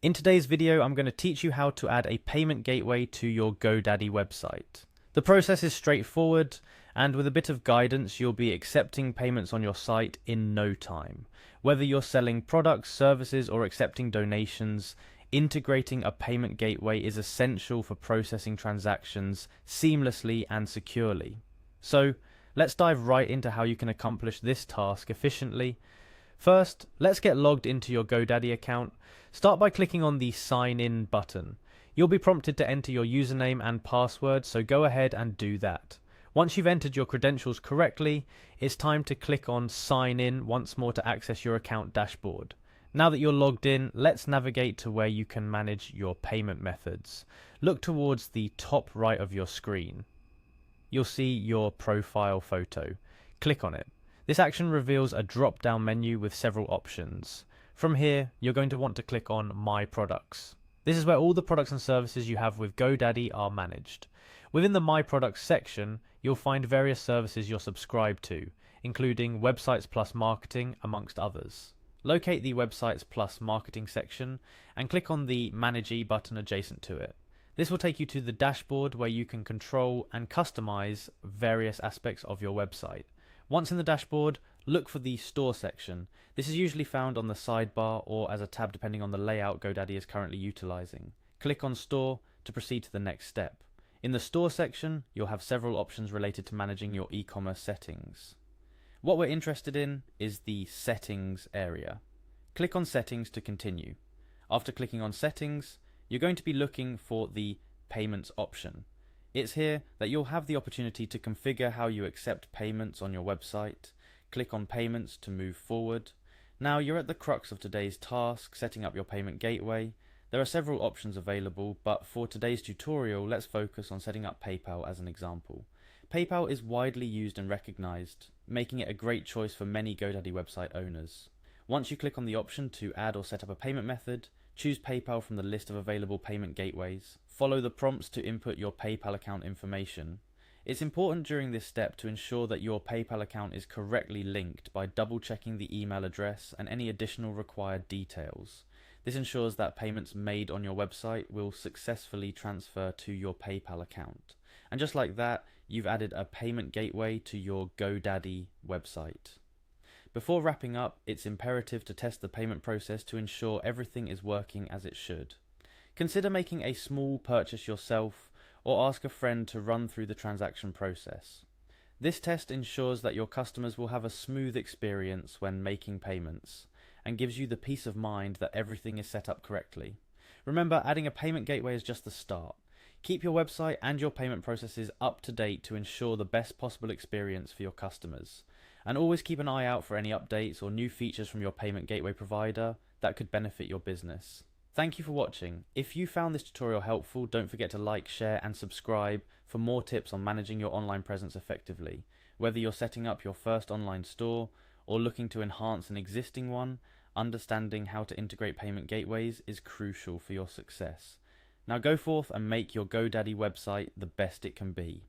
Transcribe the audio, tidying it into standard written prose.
In today's video, I'm going to teach you how to add a payment gateway to your Godaddy website. The process is straightforward, and with a bit of guidance, you'll be accepting payments on your site in no time. Whether you're selling products, services, or accepting donations, integrating a payment gateway is essential for processing transactions seamlessly and securely. So, let's dive right into how you can accomplish this task efficiently. First, let's get logged into your Godaddy account. Start by clicking on the Sign In button. You'll be prompted to enter your username and password, so go ahead and do that. Once you've entered your credentials correctly, it's time to click on Sign In once more to access your account dashboard. Now that you're logged in, let's navigate to where you can manage your payment methods. Look towards the top right of your screen. You'll see your profile photo. Click on it. This action reveals a drop-down menu with several options. From here, you're going to want to click on My Products. This is where all the products and services you have with Godaddy are managed. Within the My Products section, you'll find various services you're subscribed to, including Websites Plus Marketing, amongst others. Locate the Websites Plus Marketing section and click on the Manage button adjacent to it. This will take you to the dashboard where you can control and customize various aspects of your website. Once in the dashboard, look for the Store section. This is usually found on the sidebar or as a tab depending on the layout Godaddy is currently utilizing. Click on Store to proceed to the next step. In the Store section, you'll have several options related to managing your e-commerce settings. What we're interested in is the Settings area. Click on Settings to continue. After clicking on Settings, you're going to be looking for the Payments option. It's here that you'll have the opportunity to configure how you accept payments on your website. Click on Payments to move forward. Now you're at the crux of today's task, setting up your payment gateway. There are several options available, but for today's tutorial, let's focus on setting up PayPal as an example. PayPal is widely used and recognized, making it a great choice for many Godaddy website owners. Once you click on the option to add or set up a payment method, choose PayPal from the list of available payment gateways. Follow the prompts to input your PayPal account information. It's important during this step to ensure that your PayPal account is correctly linked by double checking the email address and any additional required details. This ensures that payments made on your website will successfully transfer to your PayPal account. And just like that, you've added a payment gateway to your Godaddy website. Before wrapping up, it's imperative to test the payment process to ensure everything is working as it should. Consider making a small purchase yourself or ask a friend to run through the transaction process. This test ensures that your customers will have a smooth experience when making payments and gives you the peace of mind that everything is set up correctly. Remember, adding a payment gateway is just the start. Keep your website and your payment processes up to date to ensure the best possible experience for your customers. And always keep an eye out for any updates or new features from your payment gateway provider that could benefit your business. Thank you for watching. If you found this tutorial helpful, don't forget to like, share and subscribe for more tips on managing your online presence effectively. Whether you're setting up your first online store or looking to enhance an existing one, understanding how to integrate payment gateways is crucial for your success. Now go forth and make your Godaddy website the best it can be.